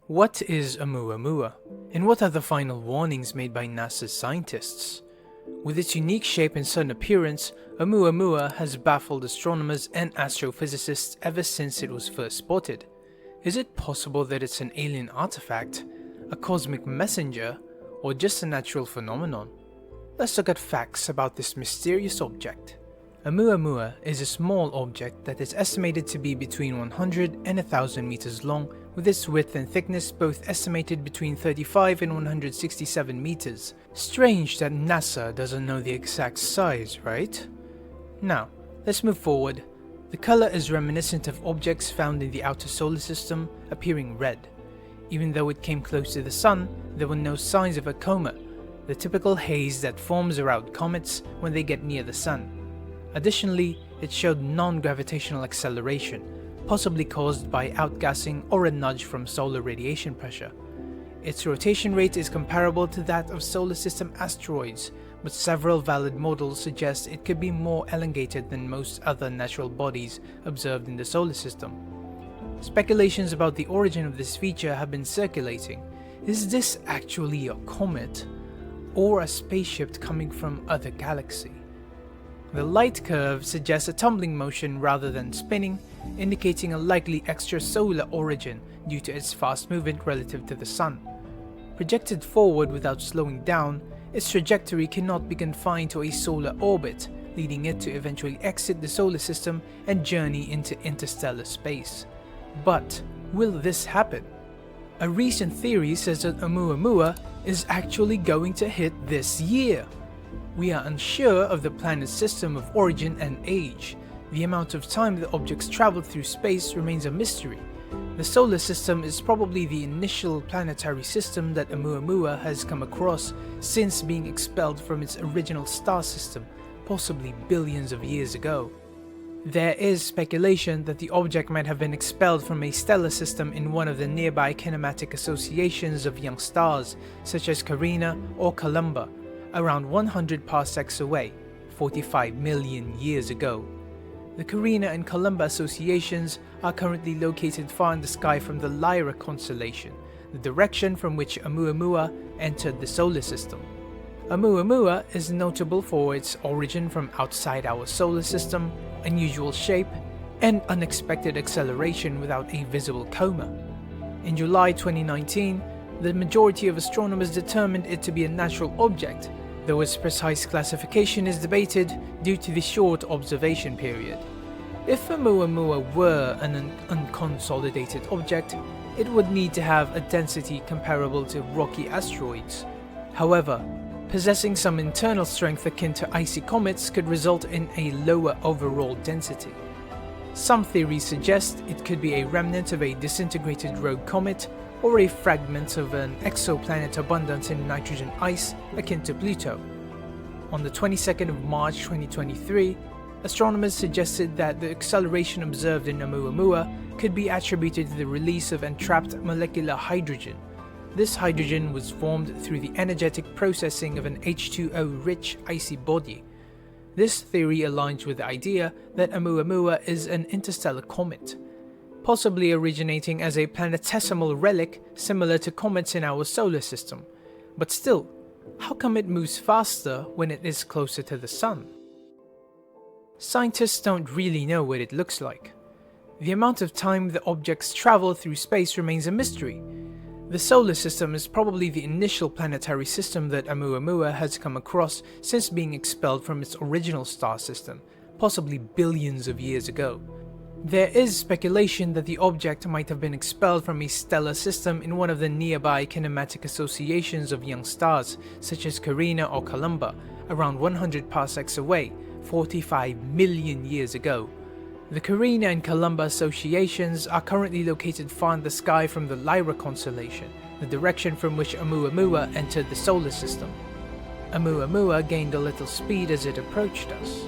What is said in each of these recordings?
What is Oumuamua, and what are the final warnings made by NASA's scientists? With its unique shape and sudden appearance, Oumuamua has baffled astronomers and astrophysicists ever since it was first spotted. Is it possible that it's an alien artifact, a cosmic messenger, or just a natural phenomenon? Let's look at facts about this mysterious object. Oumuamua is a small object that is estimated to be between 100 and 1000 meters long, with its width and thickness both estimated between 35 and 167 meters. Strange that NASA doesn't know the exact size, right? Now, let's move forward. The color is reminiscent of objects found in the outer solar system, appearing red. Even though it came close to the Sun, there were no signs of a comet, the typical haze that forms around comets when they get near the Sun. Additionally, it showed non-gravitational acceleration, possibly caused by outgassing or a nudge from solar radiation pressure. Its rotation rate is comparable to that of solar system asteroids, but several valid models suggest it could be more elongated than most other natural bodies observed in the solar system. Speculations about the origin of this feature have been circulating. Is this actually a comet, or a spaceship coming from other galaxy? The light curve suggests a tumbling motion rather than spinning, indicating a likely extrasolar origin due to its fast movement relative to the Sun. Projected forward without slowing down, its trajectory cannot be confined to a solar orbit, leading it to eventually exit the solar system and journey into interstellar space. But will this happen? A recent theory says that Oumuamua is actually going to hit this year. We are unsure of the planet's system of origin and age. The amount of time the objects traveled through space remains a mystery. The solar system is probably the initial planetary system that Oumuamua has come across since being expelled from its original star system, possibly billions of years ago. There is speculation that the object might have been expelled from a stellar system in one of the nearby kinematic associations of young stars, such as Carina or Columba, around 100 parsecs away, 45 million years ago. The Carina and Columba associations are currently located far in the sky from the Lyra constellation, the direction from which Oumuamua entered the solar system. Oumuamua is notable for its origin from outside our solar system, unusual shape, and unexpected acceleration without a visible coma. In July 2019, the majority of astronomers determined it to be a natural object, though its precise classification is debated due to the short observation period. If Oumuamua were an unconsolidated object, it would need to have a density comparable to rocky asteroids. However, possessing some internal strength akin to icy comets could result in a lower overall density. Some theories suggest it could be a remnant of a disintegrated rogue comet or a fragment of an exoplanet abundant in nitrogen ice akin to Pluto. On the 22nd of March 2023, astronomers suggested that the acceleration observed in Oumuamua could be attributed to the release of entrapped molecular hydrogen. This hydrogen was formed through the energetic processing of an H2O-rich icy body. This theory aligns with the idea that Oumuamua is an interstellar comet, possibly originating as a planetesimal relic similar to comets in our solar system. But still, how come it moves faster when it is closer to the Sun? Scientists don't really know what it looks like. The amount of time the objects travel through space remains a mystery. The solar system is probably the initial planetary system that Oumuamua has come across since being expelled from its original star system, possibly billions of years ago. There is speculation that the object might have been expelled from a stellar system in one of the nearby kinematic associations of young stars, such as Carina or Columba, around 100 parsecs away, 45 million years ago. The Carina and Columba associations are currently located far in the sky from the Lyra constellation, the direction from which Oumuamua entered the solar system. Oumuamua gained a little speed as it approached us.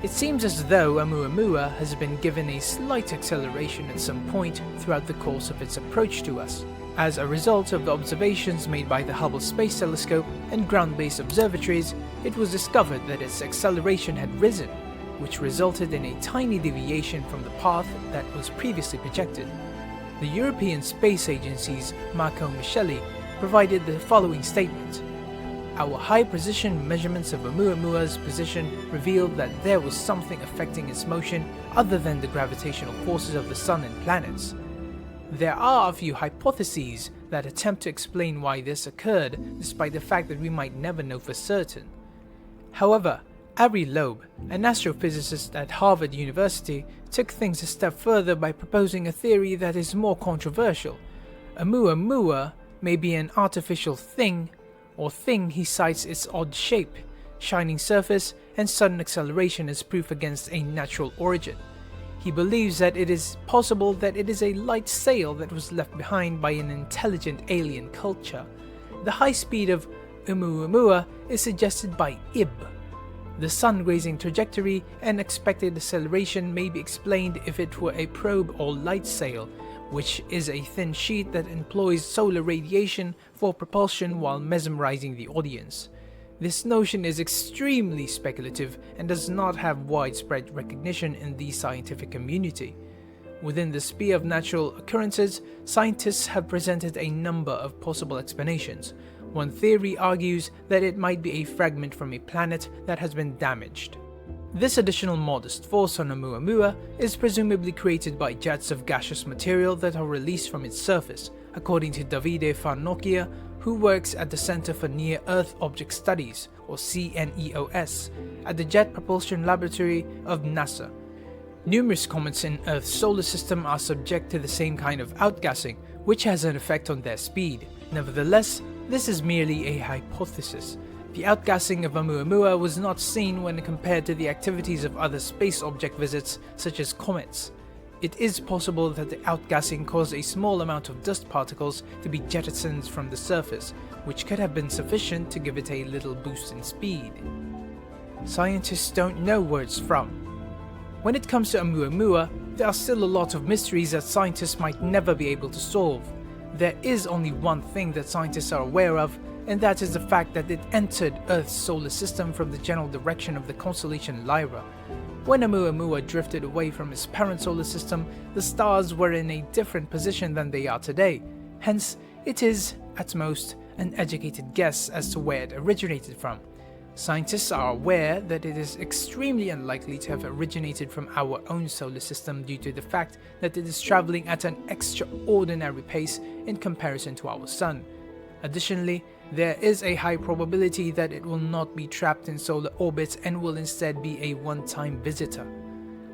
It seems as though Oumuamua has been given a slight acceleration at some point throughout the course of its approach to us. As a result of the observations made by the Hubble Space Telescope and ground-based observatories, it was discovered that its acceleration had risen, which resulted in a tiny deviation from the path that was previously projected. The European Space Agency's Marco Micheli provided the following statement. Our high-precision measurements of Oumuamua's position revealed that there was something affecting its motion other than the gravitational forces of the Sun and planets. There are a few hypotheses that attempt to explain why this occurred, despite the fact that we might never know for certain. However, Avi Loeb, an astrophysicist at Harvard University, took things a step further by proposing a theory that is more controversial. Oumuamua may be an artificial thing, or thing he cites its odd shape, shining surface, and sudden acceleration as proof against a natural origin. He believes that it is possible that it is a light sail that was left behind by an intelligent alien culture. The high speed of Oumuamua is suggested by Ib. The sun-grazing trajectory and expected acceleration may be explained if it were a probe or light sail, which is a thin sheet that employs solar radiation for propulsion while mesmerizing the audience. This notion is extremely speculative and does not have widespread recognition in the scientific community. Within the sphere of natural occurrences, scientists have presented a number of possible explanations. One theory argues that it might be a fragment from a planet that has been damaged. This additional modest force on Oumuamua is presumably created by jets of gaseous material that are released from its surface, according to Davide Farnocchia, who works at the Center for Near-Earth Object Studies, or CNEOS, at the Jet Propulsion Laboratory of NASA. Numerous comets in Earth's solar system are subject to the same kind of outgassing, which has an effect on their speed. Nevertheless, this is merely a hypothesis. The outgassing of Oumuamua was not seen when compared to the activities of other space object visits, such as comets. It is possible that the outgassing caused a small amount of dust particles to be jettisoned from the surface, which could have been sufficient to give it a little boost in speed. Scientists don't know where it's from. When it comes to Oumuamua, there are still a lot of mysteries that scientists might never be able to solve. There is only one thing that scientists are aware of, and that is the fact that it entered Earth's solar system from the general direction of the constellation Lyra. When Oumuamua drifted away from its parent solar system, the stars were in a different position than they are today. Hence, it is, at most, an educated guess as to where it originated from. Scientists are aware that it is extremely unlikely to have originated from our own solar system due to the fact that it is traveling at an extraordinary pace in comparison to our Sun. Additionally, there is a high probability that it will not be trapped in solar orbit and will instead be a one-time visitor.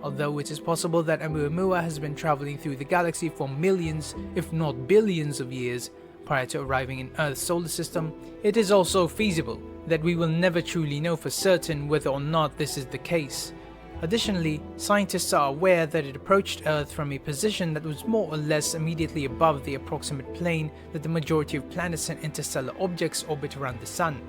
Although it is possible that Oumuamua has been traveling through the galaxy for millions, if not billions of years prior to arriving in Earth's solar system, it is also feasible that we will never truly know for certain whether or not this is the case. Additionally, scientists are aware that it approached Earth from a position that was more or less immediately above the approximate plane that the majority of planets and interstellar objects orbit around the Sun.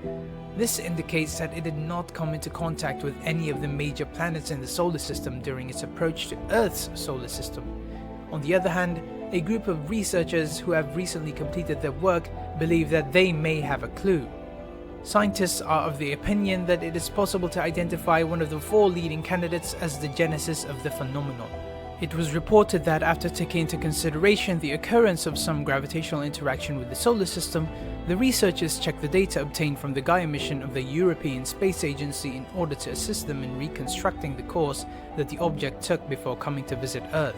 This indicates that it did not come into contact with any of the major planets in the solar system during its approach to Earth's solar system. On the other hand, a group of researchers who have recently completed their work believe that they may have a clue. Scientists are of the opinion that it is possible to identify one of the four leading candidates as the genesis of the phenomenon. It was reported that after taking into consideration the occurrence of some gravitational interaction with the solar system, the researchers checked the data obtained from the Gaia mission of the European Space Agency in order to assist them in reconstructing the course that the object took before coming to visit Earth.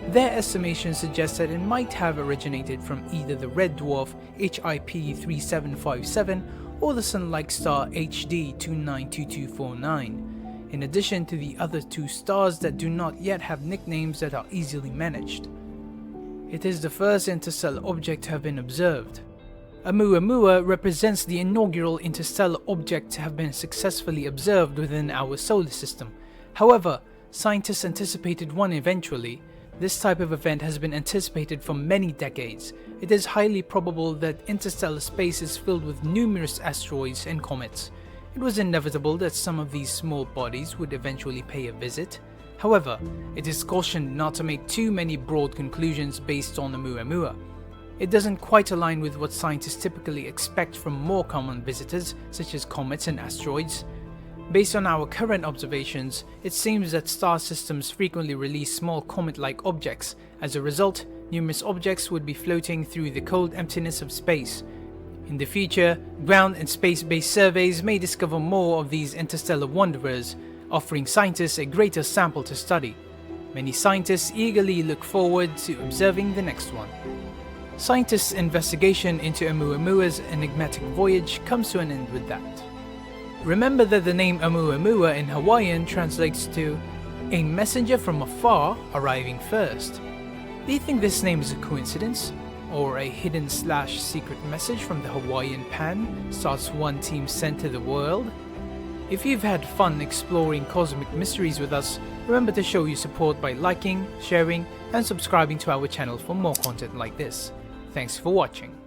Their estimation suggests that it might have originated from either the red dwarf HIP 3757 or the Sun-like star HD 292249, in addition to the other two stars that do not yet have nicknames that are easily managed. It is the first interstellar object to have been observed. Oumuamua represents the inaugural interstellar object to have been successfully observed within our solar system. However, scientists anticipated one eventually. This type of event has been anticipated for many decades. It is highly probable that interstellar space is filled with numerous asteroids and comets. It was inevitable that some of these small bodies would eventually pay a visit. However, it is cautioned not to make too many broad conclusions based on Oumuamua. It doesn't quite align with what scientists typically expect from more common visitors, such as comets and asteroids. Based on our current observations, it seems that star systems frequently release small comet-like objects. As a result, numerous objects would be floating through the cold emptiness of space. In the future, ground and space-based surveys may discover more of these interstellar wanderers, offering scientists a greater sample to study. Many scientists eagerly look forward to observing the next one. Scientists' investigation into Oumuamua's enigmatic voyage comes to an end with that. Remember that the name Oumuamua in Hawaiian translates to a messenger from afar arriving first. Do you think this name is a coincidence? Or a hidden/secret message from the Hawaiian Pan starts one team sent to the world? If you've had fun exploring cosmic mysteries with us, remember to show your support by liking, sharing, and subscribing to our channel for more content like this. Thanks for watching.